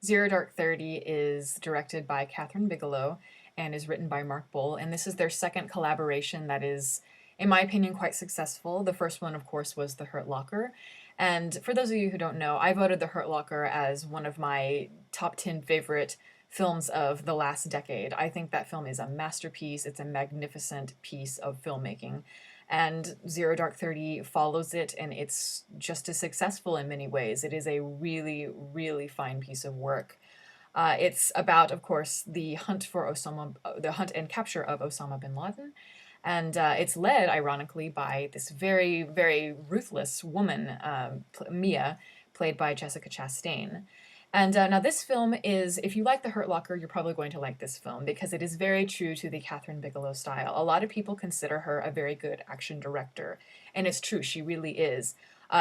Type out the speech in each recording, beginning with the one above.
Zero Dark 30 is directed by Catherine Bigelow and is written by Mark Bowl. And this is their second collaboration that is, in my opinion, quite successful. The first one, of course, was The Hurt Locker. And for those of you who don't know, I voted The Hurt Locker as one of my top 10 favorite films of the last decade. I think that film is a masterpiece. It's a magnificent piece of filmmaking. And Zero Dark 30 follows it, and it's just as successful in many ways. It is a really, really fine piece of work. It's about, of course, the hunt and capture of Osama bin Laden, and it's led, ironically, by this very, very ruthless woman, Mia, played by Jessica Chastain. And now this film is, if you like The Hurt Locker, you're probably going to like this film because it is very true to the Catherine Bigelow style. A lot of people consider her a very good action director, and it's true, she really is.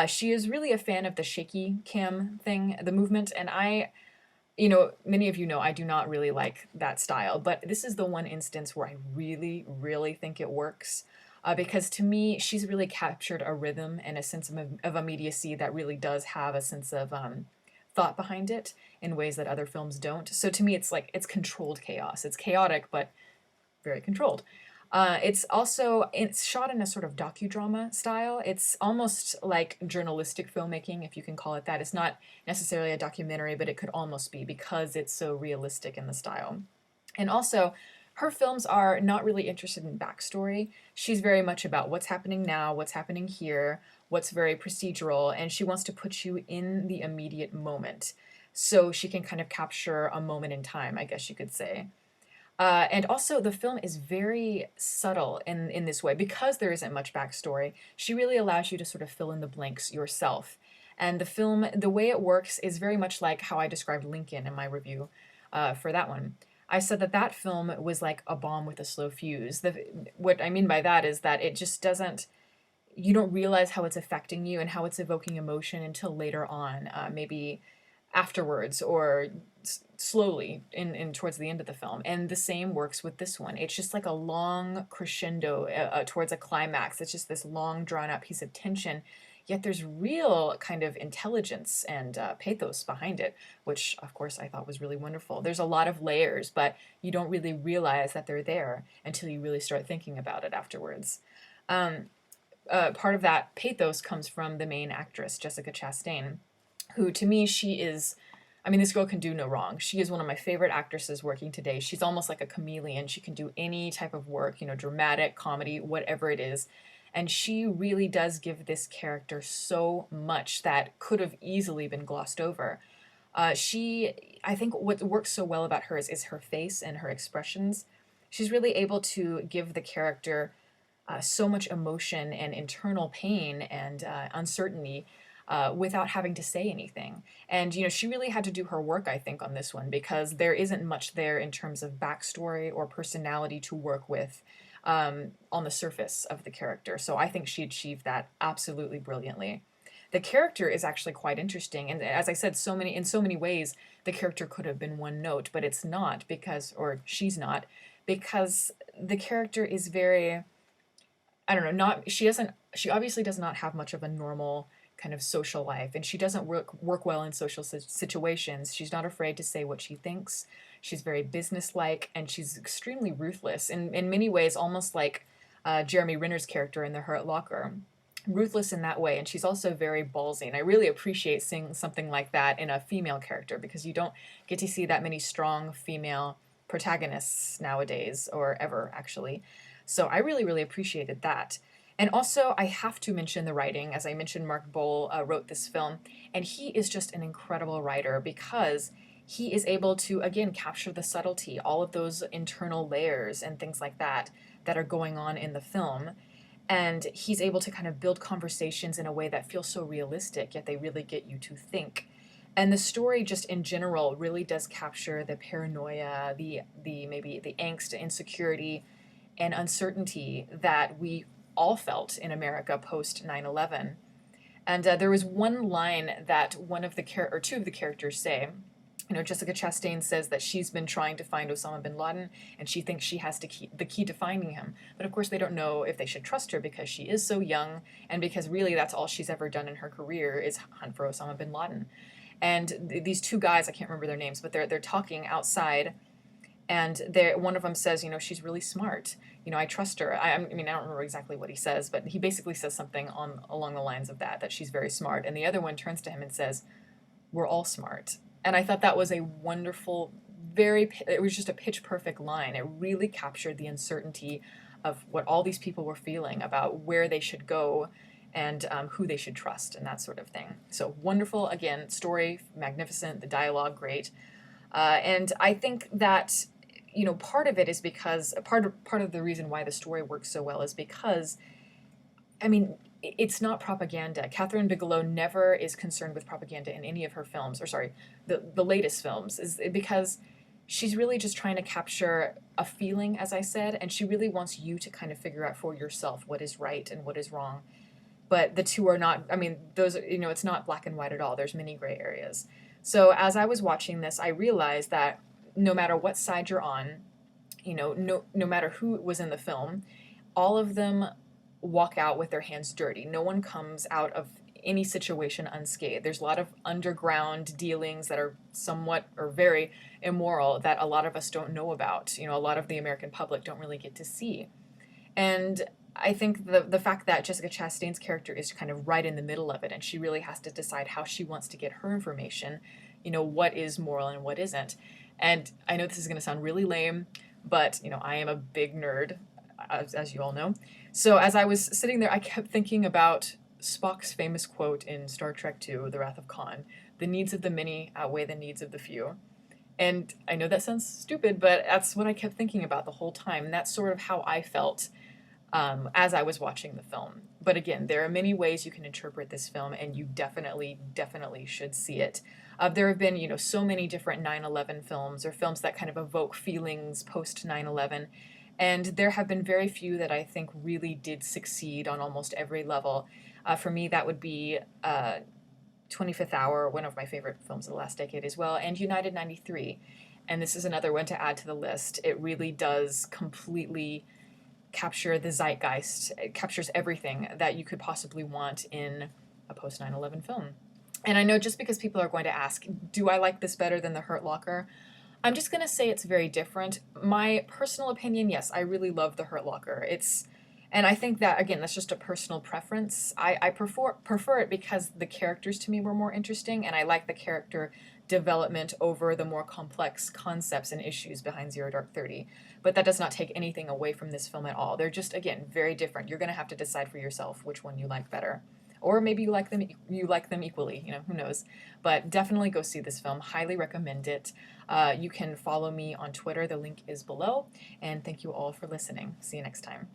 She is really a fan of the shaky cam thing, the movement, and many of you know I do not really like that style, but this is the one instance where I really, really think it works. Because to me, she's really captured a rhythm and a sense of immediacy that really does have a sense of thought behind it in ways that other films don't. So to me, it's like it's controlled chaos. It's chaotic, but very controlled. It's shot in a sort of docudrama style. It's almost like journalistic filmmaking, if you can call it that. It's not necessarily a documentary, but it could almost be because it's so realistic in the style. And also, her films are not really interested in backstory. She's very much about what's happening now, what's happening here, what's very procedural, and she wants to put you in the immediate moment so she can kind of capture a moment in time, I guess you could say. And also, the film is very subtle in this way. Because there isn't much backstory, she really allows you to sort of fill in the blanks yourself. And the film, the way it works, is very much like how I described Lincoln in my review for that one. I said that that film was like a bomb with a slow fuse. What I mean by that is that it just doesn't, you don't realize how it's affecting you and how it's evoking emotion until later on, maybe afterwards or slowly in towards the end of the film. And the same works with this one. It's just like a long crescendo towards a climax. It's just this long drawn out piece of tension, yet there's real kind of intelligence and pathos behind it, which of course I thought was really wonderful. There's a lot of layers, but you don't really realize that they're there until you really start thinking about it afterwards. Um, Part of that pathos comes from the main actress, Jessica Chastain, who to me, she is, I mean, this girl can do no wrong. She is one of my favorite actresses working today. She's almost like a chameleon. She can do any type of work, dramatic, comedy, whatever it is. And she really does give this character so much that could have easily been glossed over. I think what works so well about her is her face and her expressions. She's really able to give the character so much emotion and internal pain and uncertainty without having to say anything. And, she really had to do her work, I think, on this one because there isn't much there in terms of backstory or personality to work with on the surface of the character. So I think she achieved that absolutely brilliantly. The character is actually quite interesting, and as I said, in so many ways, the character could have been one note, but it's not or she's not, because the character is very, I don't know, she obviously does not have much of a normal kind of social life, and she doesn't work well in social situations. She's not afraid to say what she thinks. She's very businesslike, and she's extremely ruthless in many ways, almost like Jeremy Renner's character in The Hurt Locker. Ruthless in that way, and she's also very ballsy, and I really appreciate seeing something like that in a female character because you don't get to see that many strong female protagonists nowadays, or ever actually. So I really, really appreciated that. And also, I have to mention the writing. As I mentioned, Mark Bowl wrote this film, and he is just an incredible writer because he is able to, again, capture the subtlety, all of those internal layers and things like that are going on in the film. And he's able to kind of build conversations in a way that feels so realistic, yet they really get you to think. And the story, just in general, really does capture the paranoia, the maybe the angst, insecurity, and uncertainty that we all felt in America post 9/11. And there was one line that two of the characters say. Jessica Chastain says that she's been trying to find Osama bin Laden, and she thinks she has the key to finding him. But of course, they don't know if they should trust her because she is so young, and because really that's all she's ever done in her career is hunt for Osama bin Laden. And these two guys, I can't remember their names, but they're talking outside, and one of them says, she's really smart. I trust her. I mean, I don't remember exactly what he says, but he basically says something on along the lines of that she's very smart. And the other one turns to him and says, "We're all smart." And I thought that was a wonderful, it was just a pitch perfect line. It really captured the uncertainty of what all these people were feeling about where they should go and who they should trust and that sort of thing. So wonderful, again, story, magnificent, the dialogue, great. And I think that, part of it is because part of the reason why the story works so well is because, I mean, it's not propaganda. Catherine Bigelow never is concerned with propaganda in any of her films, or sorry, the latest films, is because she's really just trying to capture a feeling, as I said, and she really wants you to kind of figure out for yourself what is right and what is wrong. But the two are not, I mean, those, it's not black and white at all. There's many gray areas. So as I was watching this, I realized that no matter what side you're on, no matter who was in the film, all of them walk out with their hands dirty. No one comes out of any situation unscathed. There's a lot of underground dealings that are somewhat or very immoral that a lot of us don't know about. A lot of the American public don't really get to see. And I think the fact that Jessica Chastain's character is kind of right in the middle of it, and she really has to decide how she wants to get her information, what is moral and what isn't. And I know this is going to sound really lame, but, I am a big nerd, as you all know. So as I was sitting there, I kept thinking about Spock's famous quote in Star Trek II, The Wrath of Khan: "The needs of the many outweigh the needs of the few." And I know that sounds stupid, but that's what I kept thinking about the whole time. And that's sort of how I felt as I was watching the film. But again, there are many ways you can interpret this film, and you definitely, definitely should see it. There have been, so many different 9/11 films, or films that kind of evoke feelings post 9/11. And there have been very few that I think really did succeed on almost every level. For me, that would be 25th Hour, one of my favorite films of the last decade as well, and United 93. And this is another one to add to the list. It really does completely capture the zeitgeist. It captures everything that you could possibly want in a post 9/11 film. And I know just because people are going to ask, do I like this better than The Hurt Locker? I'm just going to say it's very different. My personal opinion, yes, I really love The Hurt Locker. And I think that, again, that's just a personal preference. I prefer it because the characters to me were more interesting, and I like the character development over the more complex concepts and issues behind Zero Dark 30. But that does not take anything away from this film at all. They're just, again, very different. You're going to have to decide for yourself which one you like better. Or maybe you like them equally, who knows. But definitely go see this film. Highly recommend it. You can follow me on Twitter. The link is below. And thank you all for listening. See you next time.